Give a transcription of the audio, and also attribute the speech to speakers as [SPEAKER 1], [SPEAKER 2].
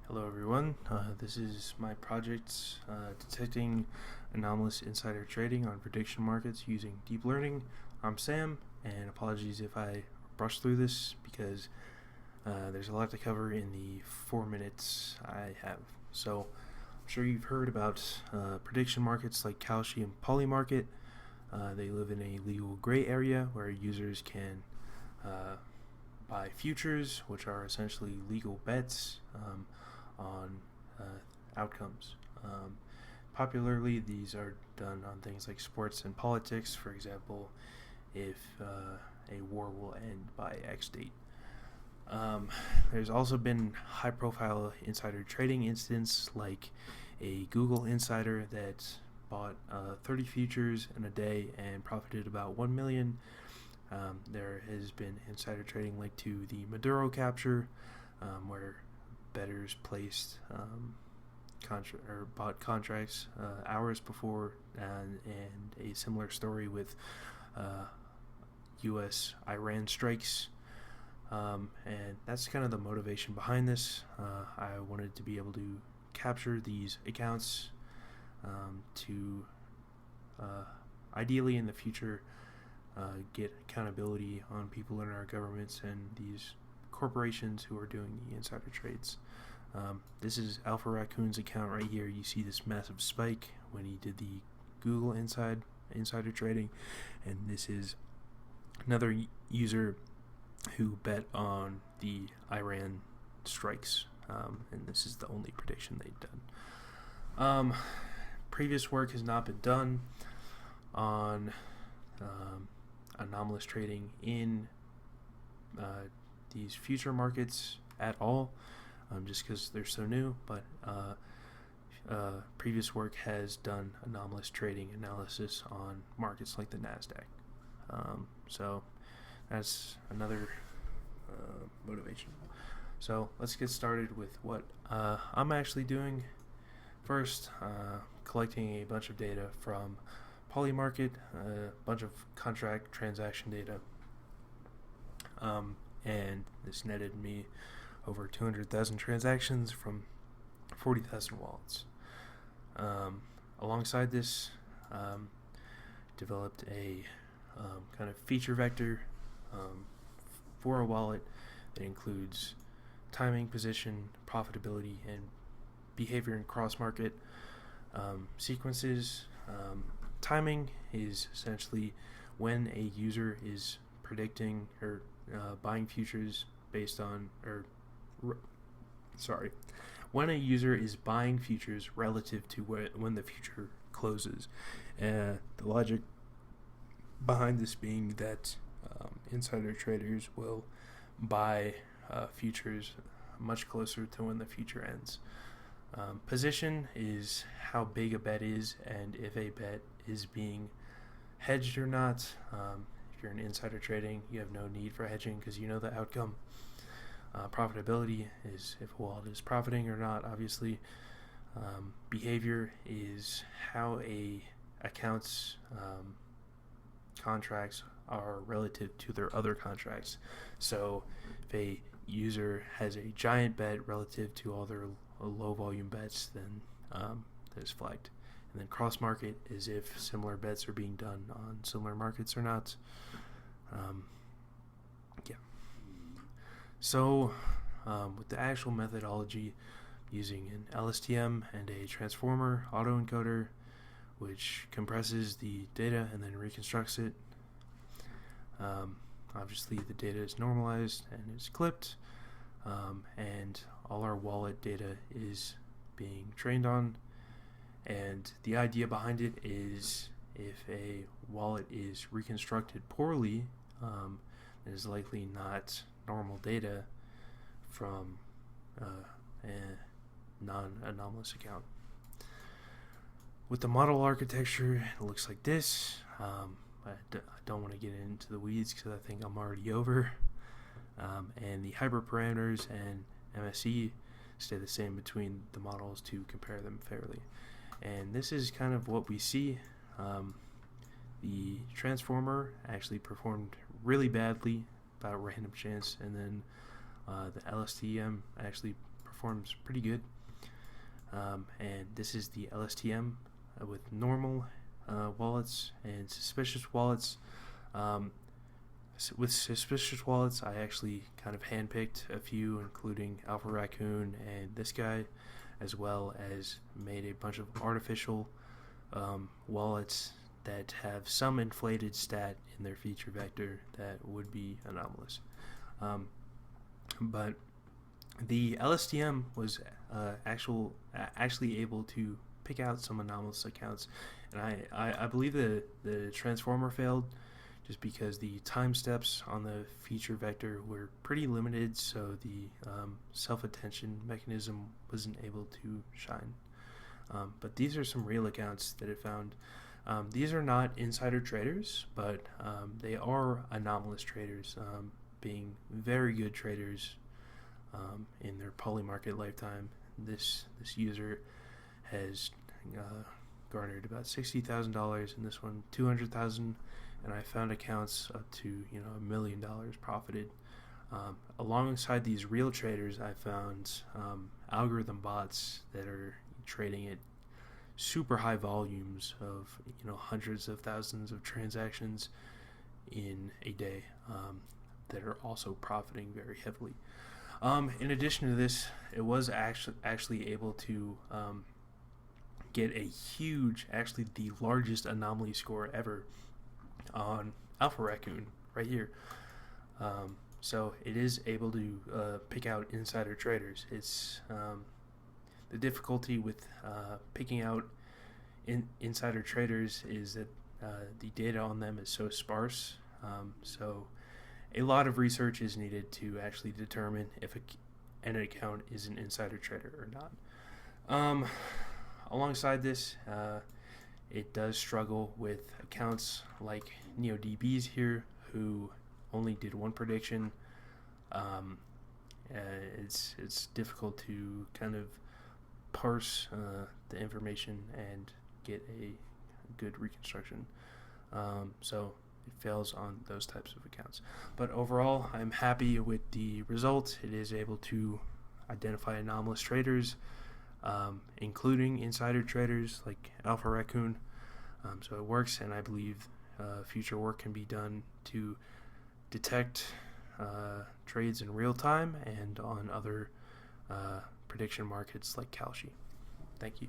[SPEAKER 1] Hello everyone, this is my project detecting anomalous insider trading on prediction markets using deep learning. I'm Sam, and apologies if I brush through this because there's a lot to cover in the 4 minutes I have. So I'm sure you've heard about prediction markets like Kalshi and Poly Market. They live in a legal gray area where users can buy futures, which are essentially legal bets on outcomes. Popularly, these are done on things like sports and politics. For example, if a war will end by X date. There's also been high-profile insider trading incidents, like a Google insider that bought 30 futures in a day and profited about 1 million. There has been insider trading linked to the Maduro capture, where bettors placed bought contracts hours before, and a similar story with U.S. Iran strikes. And that's kind of the motivation behind this. I wanted to be able to capture these accounts to ideally in the future get accountability on people in our governments and these corporations who are doing the insider trades. This is Alpha Raccoon's account right here. You see this massive spike when he did the Google insider trading, and this is another user who bet on the Iran strikes, and this is the only prediction they've done. Previous work has not been done on anomalous trading in these future markets at all, just because they're so new, but previous work has done anomalous trading analysis on markets like the NASDAQ. So that's another motivation. So let's get started with what I'm actually doing. First, collecting a bunch of data from Polymarket, a bunch of contract transaction data, and this netted me over 200,000 transactions from 40,000 wallets. Alongside this, developed a kind of feature vector for a wallet that includes timing, position, profitability, and behavior in cross-market sequences. Timing is essentially when a user is predicting or buying futures based on, when a user is buying futures relative to when the future closes. The logic behind this being that insider traders will buy futures much closer to when the future ends. Position is how big a bet is and if a bet is being hedged or not. If you're in insider trading, you have no need for hedging because you know the outcome. Profitability is if a wallet is profiting or not, obviously. Behavior is how a account's contracts are relative to their other contracts. So if a user has a giant bet relative to all their low volume bets, then that is flagged. And then cross market is if similar bets are being done on similar markets or not. So with the actual methodology, using an LSTM and a transformer autoencoder, which compresses the data and then reconstructs it. Obviously the data is normalized and is clipped, and all our wallet data is being trained on. And the idea behind it is if a wallet is reconstructed poorly, it is likely not normal data from a non-anomalous account. With the model architecture, it looks like this. I don't want to get into the weeds because I think I'm already over. And the hyperparameters and MSE stay the same between the models to compare them fairly. And this is kind of what we see. The transformer actually performed really badly, about random chance, and then the LSTM actually performs pretty good. And this is the LSTM with normal wallets and suspicious wallets. With suspicious wallets, I actually kind of handpicked a few, including Alpha Raccoon and this guy, as well as made a bunch of artificial wallets that have some inflated stat in their feature vector that would be anomalous. But the LSTM was actually able to pick out some anomalous accounts, and I believe the transformer failed just because the time steps on the feature vector were pretty limited, so the self-attention mechanism wasn't able to shine. But these are some real accounts that it found. These are not insider traders, but they are anomalous traders, being very good traders in their polymarket lifetime. This user has garnered about $60,000, and this one $200,000. And I found accounts up to $1 million profited. Alongside these real traders, I found algorithm bots that are trading at super high volumes of hundreds of thousands of transactions in a day that are also profiting very heavily. In addition to this, it was actually able to get a huge, actually the largest anomaly score ever on Alpha Raccoon right here. So it is able to pick out insider traders. It's the difficulty with picking out insider traders is that the data on them is so sparse. So a lot of research is needed to actually determine if an account is an insider trader or not. Alongside this, it does struggle with accounts like NeoDBs here, who only did one prediction. It's difficult to kind of parse the information and get a good reconstruction. So it fails on those types of accounts. But overall, I'm happy with the result. It is able to identify anomalous traders, including insider traders like Alpha Raccoon. So it works, and I believe future work can be done to detect trades in real time and on other prediction markets like Kalshi. Thank you.